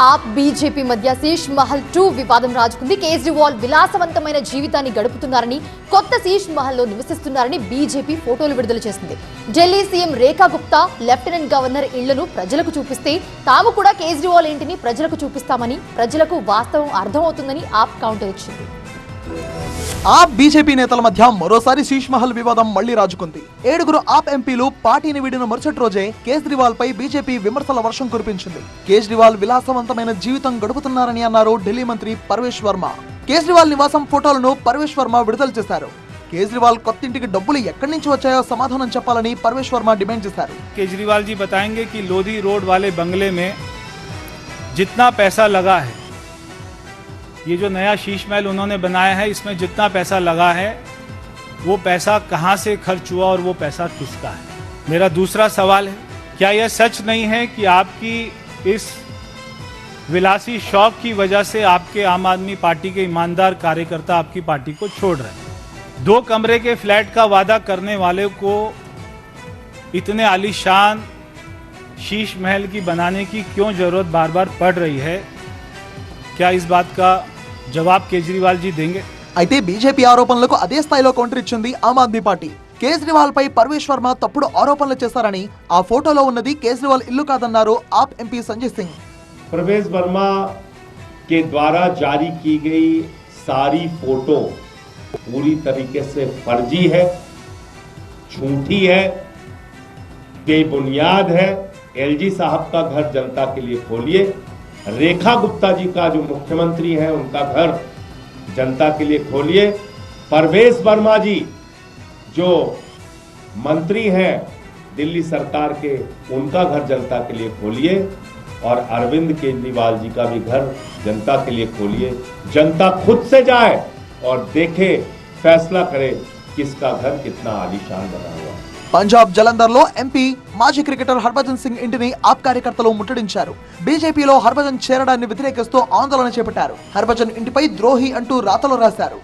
ఆప్ BJP మధ్య శీష్ మహల్ 2 వివాదం రాజుకుంది. కేజ్రీవాల్ విలాసవంతమైన జీవితాన్ని గడుపుతున్నారని, కొత్త శీష్ మహల్లో నివసిస్తున్నారని బీజేపీ ఫోటోలు విడుదల చేసింది. ఢిల్లీ సీఎం రేఖా గుప్తా లెఫ్టినెంట్ గవర్నర్ ఇళ్లను ప్రజలకు చూపిస్తే తాము కూడా కేజ్రీవాల్ ఇంటిని ప్రజలకు చూపిస్తామని, ప్రజలకు వాస్తవం అర్థమవుతుందని ఆప్ కౌంటర్ ఇచ్చింది. ఆప్ బీజేపీ నేతల మధ్య మరోసారి శీష్ మహల్ వివాదం మళ్లీ రాజుకుంది. 7గురు ఆప్ ఎంపీలు పార్టీని వీడిన మరుసటి రోజే కేజ్రీవాల్ పై బీజేపీ విమర్శల వర్షం కురిపించింది. కేజ్రీవాల్ విలాసవంతమైన జీవితం గడుపుతున్నారని అన్నారు ఢిల్లీ మంత్రి పర్వేష్ వర్మ. కేజ్రీవాల్ నివాసం ఫోటోలను పర్వేష్ వర్మ విడుదల చేశారు. కేజ్రీవాల్ కొత్తింటికి డబ్బులు ఎక్కడి నుంచి వచ్చాయో సమాధానం చెప్పాలని పర్వేష్ వర్మ డిమాండ్ చేశారు. केजरीवाल जी बताएंगे कि लोधी रोड वाले बंगले में जितना पैसा लगा है, ये जो नया शीश महल उन्होंने बनाया है, इसमें जितना पैसा लगा है वो पैसा कहाँ से खर्च हुआ और वो पैसा किसका है। मेरा दूसरा सवाल है, क्या यह सच नहीं है कि आपकी इस विलासी शौक की वजह से आपके आम आदमी पार्टी के ईमानदार कार्यकर्ता आपकी पार्टी को छोड़ रहे हैं? 2 कमरे के फ्लैट का वादा करने वाले को इतने आलीशान शीश महल की बनाने की क्यों जरूरत बार बार पड़ रही है? क्या इस बात का जवाब केजरीवाल जी देंगे? అయితే బీజేపీ ఆరోపణలకు అదే స్థాయిలో కౌంటర్ ఇచ్చింది ఆమ్ ఆద్మీ పార్టీ. కేజ్రీవాల్ పై పర్వేష్ వర్మ తప్పుడు ఆరోపణలు చేశారని, ఆ ఫోటోలో ఉన్నది కేజ్రీవాల్ ఇల్లు కాదన్నారు ఆప్ ఎంపీ సంజయ్ సింగ్. परवेश वर्मा के द्वारा जारी की गई सारी फोटो पूरी तरीके से फर्जी है, झूठी है, बेबुनियाद है। एलजी साहब का घर जनता के लिए खोलिए, रेखा गुप्ता जी का जो मुख्यमंत्री है उनका घर जनता के लिए खोलिए, परवेश वर्मा जी जो मंत्री हैं दिल्ली सरकार के उनका घर जनता के लिए खोलिए, और अरविंद केजरीवाल जी का भी घर जनता के लिए खोलिए। जनता खुद से जाए और देखे, फैसला करे किसका घर कितना आलीशान बना हुआ है। పంజాబ్ జలంధర్ లో ఎంపీ మాజీ క్రికెటర్ హర్భజన్ సింగ్ ఇంటిని ఆప్ కార్యకర్తలు ముట్టడించారు. బీజేపీలో హర్భజన్ చేరడాన్ని వ్యతిరేకిస్తూ ఆందోళన చేపట్టారు. హర్భజన్ ఇంటిపై ద్రోహి అంటూ రాతలు రాశారు.